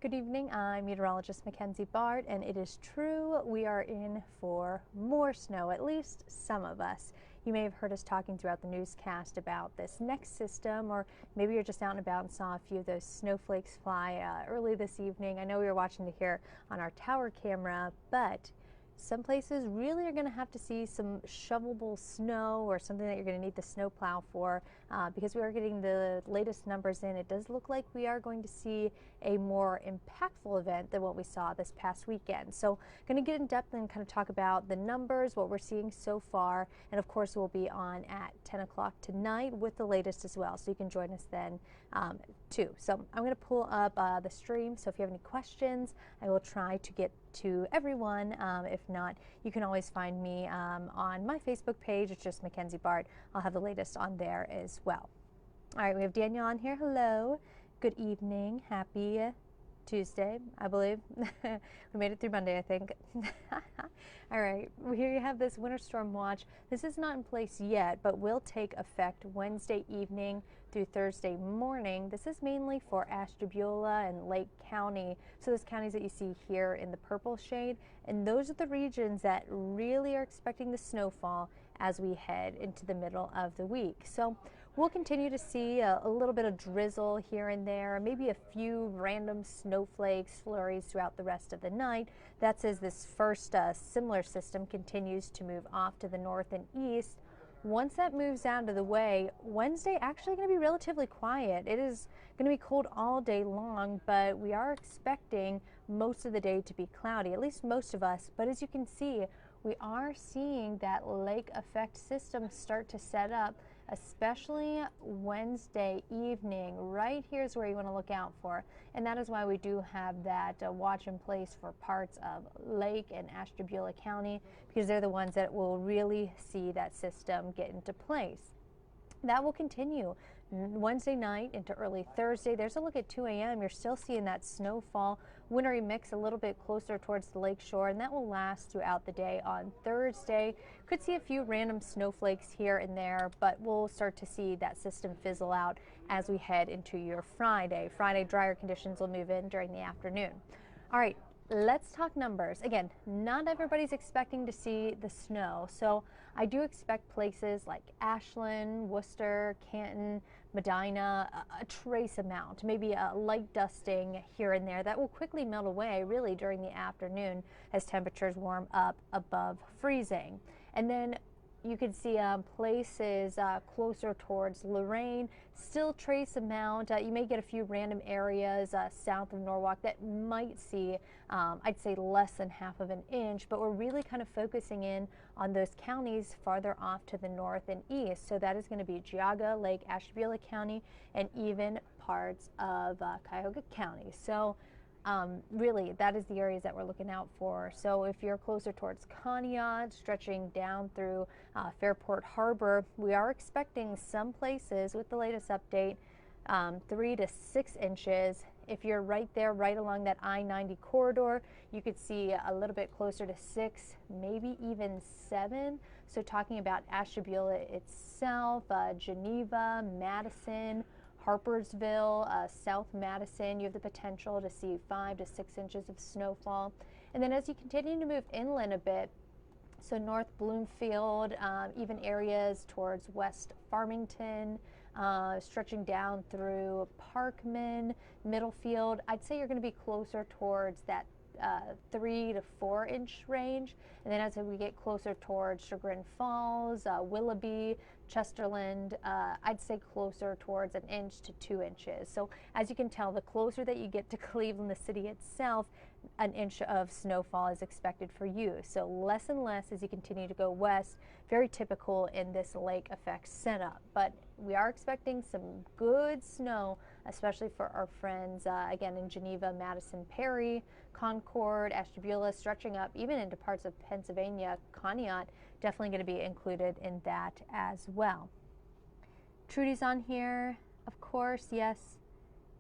Good evening, I'm meteorologist Mackenzie Bart, and it is true we are in for more snow, at least some of us. You may have heard us talking throughout the newscast about this next system, or maybe you're just out and about and saw a few of those snowflakes fly early this evening. I know we were watching it here on our tower camera, but some places really are going to have to see some shovelable snow or something that you're going to need the snow plow for because we are getting the latest numbers in. It does look like we are going to see a more impactful event than what we saw this past weekend. So going to get in depth and kind of talk about the numbers, what we're seeing so far, and of course we'll be on at 10 o'clock tonight with the latest as well, so you can join us then too. So I'm going to pull up the stream, so if you have any questions I will try to get to everyone. If not, you can always find me on my Facebook page. It's just Mackenzie Bart. I'll have the latest on there as well. All right, we have Danielle on here. Hello. Good evening. Happy Tuesday, I believe. We made it through Monday, I think. All right, here you have this winter storm watch. This is not in place yet, but will take effect Wednesday evening through Thursday morning. This is mainly for Ashtabula and Lake County. So those counties that you see here in the purple shade, and those are the regions that really are expecting the snowfall as we head into the middle of the week. So we'll continue to see a little bit of drizzle here and there, maybe a few random snowflakes, flurries throughout the rest of the night. That's as this first similar system continues to move off to the north and east. Once that moves out of the way, Wednesday actually going to be relatively quiet. It is going to be cold all day long, but we are expecting most of the day to be cloudy, at least most of us. But as you can see, we are seeing that lake effect system start to set up, especially Wednesday evening. Right here is where you want to look out for, and that is why we do have that watch in place for parts of Lake and Ashtabula County, because they're the ones that will really see that system get into place. That will continue Wednesday night into early Thursday. There's a look at 2 a.m. You're still seeing that snowfall, wintry mix a little bit closer towards the lake shore, and that will last throughout the day on Thursday. Could see a few random snowflakes here and there, but we'll start to see that system fizzle out as we head into your Friday. Friday, drier conditions will move in during the afternoon. All right, let's talk numbers. Again, not everybody's expecting to see the snow, so I do expect places like Ashland, Worcester, Canton, Medina, a trace amount, maybe a light dusting here and there that will quickly melt away really during the afternoon as temperatures warm up above freezing. And then you can see places closer towards Lorraine, still trace amount. You may get a few random areas south of Norwalk that might see, I'd say, less than half of an inch, but we're really kind of focusing in on those counties farther off to the north and east. So that is going to be Geauga, Lake, Ashtabula County, and even parts of Cuyahoga County. So really, that is the areas that we're looking out for. So if you're closer towards Conneaut, stretching down through Fairport Harbor, we are expecting some places with the latest update 3 to 6 inches. If you're right there, right along that I-90 corridor, you could see a little bit closer to 6, maybe even 7. So talking about Ashtabula itself, Geneva, Madison, Harpersville, South Madison, you have the potential to see 5 to 6 inches of snowfall. And then as you continue to move inland a bit, so North Bloomfield, even areas towards West Farmington, stretching down through Parkman, Middlefield, I'd say you're going to be closer towards that 3 to 4 inch range. And then as we get closer towards Chagrin Falls, Willoughby, Chesterland, I'd say closer towards 1 inch to 2 inches. So as you can tell, the closer that you get to Cleveland, the city itself, 1 inch of snowfall is expected for you. So less and less as you continue to go west, very typical in this lake effect setup. But we are expecting some good snow, especially for our friends, again, in Geneva, Madison, Perry, Concord, Ashtabula, stretching up even into parts of Pennsylvania. Conneaut definitely going to be included in that as well. Trudy's on here, of course, yes,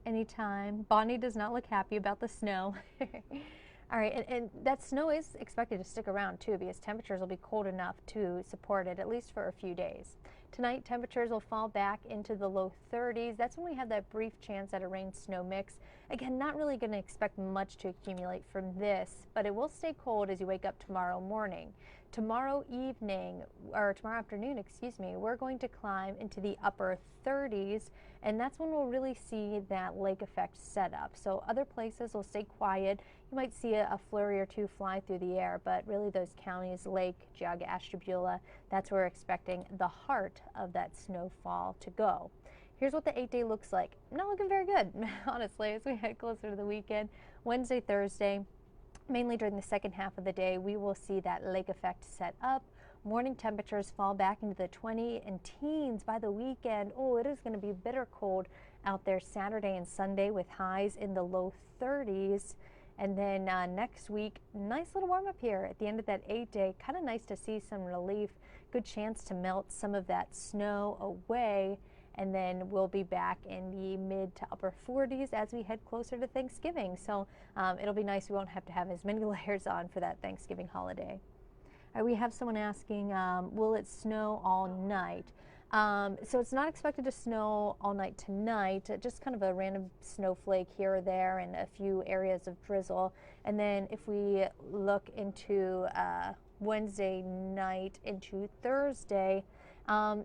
anytime. Bonnie does not look happy about the snow. All right, and that snow is expected to stick around too, because temperatures will be cold enough to support it at least for a few days. Tonight, temperatures will fall back into the low 30s. That's when we have that brief chance at a rain-snow mix. Again, not really going to expect much to accumulate from this, but it will stay cold as you wake up tomorrow morning. Tomorrow afternoon, excuse me, we're going to climb into the upper 30s, and that's when we'll really see that lake effect set up. So other places will stay quiet. You might see a flurry or two fly through the air, but really those counties, Lake, Geauga, Ashtabula, that's where we're expecting the heart of that snowfall to go. Here's what the 8-day looks like. Not looking very good, honestly, as we head closer to the weekend. Wednesday, Thursday, mainly during the second half of the day, we will see that lake effect set up. Morning temperatures fall back into the 20s and teens by the weekend. Oh, it is going to be bitter cold out there Saturday and Sunday with highs in the low 30s. And then next week, nice little warm up here at the end of that 8-day. Kind of nice to see some relief. Good chance to melt some of that snow away. And then we'll be back in the mid to upper 40s as we head closer to Thanksgiving. So it'll be nice. We won't have to have as many layers on for that Thanksgiving holiday. We have someone asking, will it snow all night? So it's not expected to snow all night tonight, just kind of a random snowflake here or there and a few areas of drizzle. And then if we look into Wednesday night into Thursday,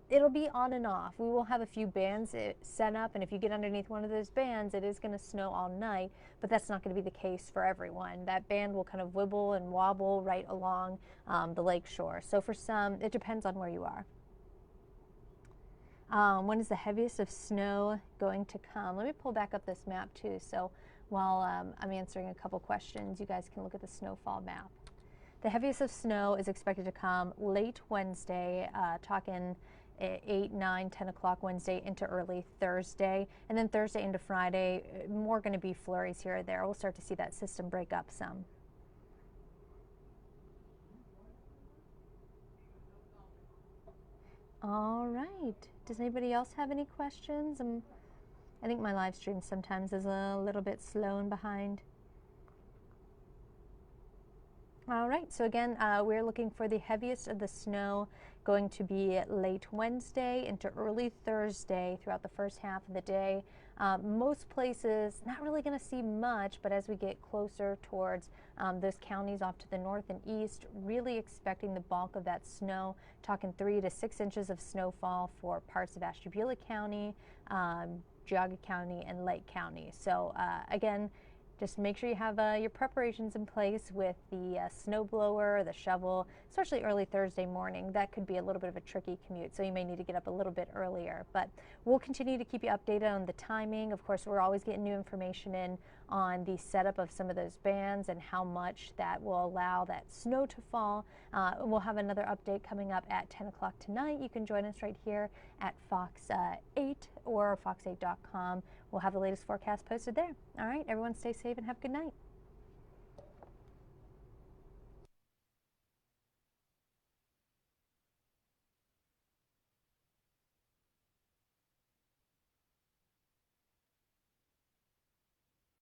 it'll be on and off. We will have a few bands set up, and if you get underneath one of those bands, it is going to snow all night, but that's not going to be the case for everyone. That band will kind of wibble and wobble right along the lake shore. So for some, it depends on where you are. When is the heaviest of snow going to come? Let me pull back up this map too, so while I'm answering a couple questions, you guys can look at the snowfall map. The heaviest of snow is expected to come late Wednesday, talking 8, 9, 10 o'clock Wednesday into early Thursday. And then Thursday into Friday, more going to be flurries here or there. We'll start to see that system break up some. All right. Does anybody else have any questions? I think my live stream sometimes is a little bit slow and behind. All right, so again, we're looking for the heaviest of the snow going to be late Wednesday into early Thursday throughout the first half of the day. Most places not really going to see much, but as we get closer towards those counties off to the north and east, really expecting the bulk of that snow, talking 3 to 6 inches of snowfall for parts of Ashtabula County, Geauga County, and Lake County. So again, just make sure you have your preparations in place with the snow blower, the shovel, especially early Thursday morning. That could be a little bit of a tricky commute, so you may need to get up a little bit earlier. But we'll continue to keep you updated on the timing. Of course, we're always getting new information in on the setup of some of those bands and how much that will allow that snow to fall. We'll have another update coming up at 10 o'clock tonight. You can join us right here at Fox 8 or fox8.com. We'll have the latest forecast posted there. All right, everyone stay safe and have a good night.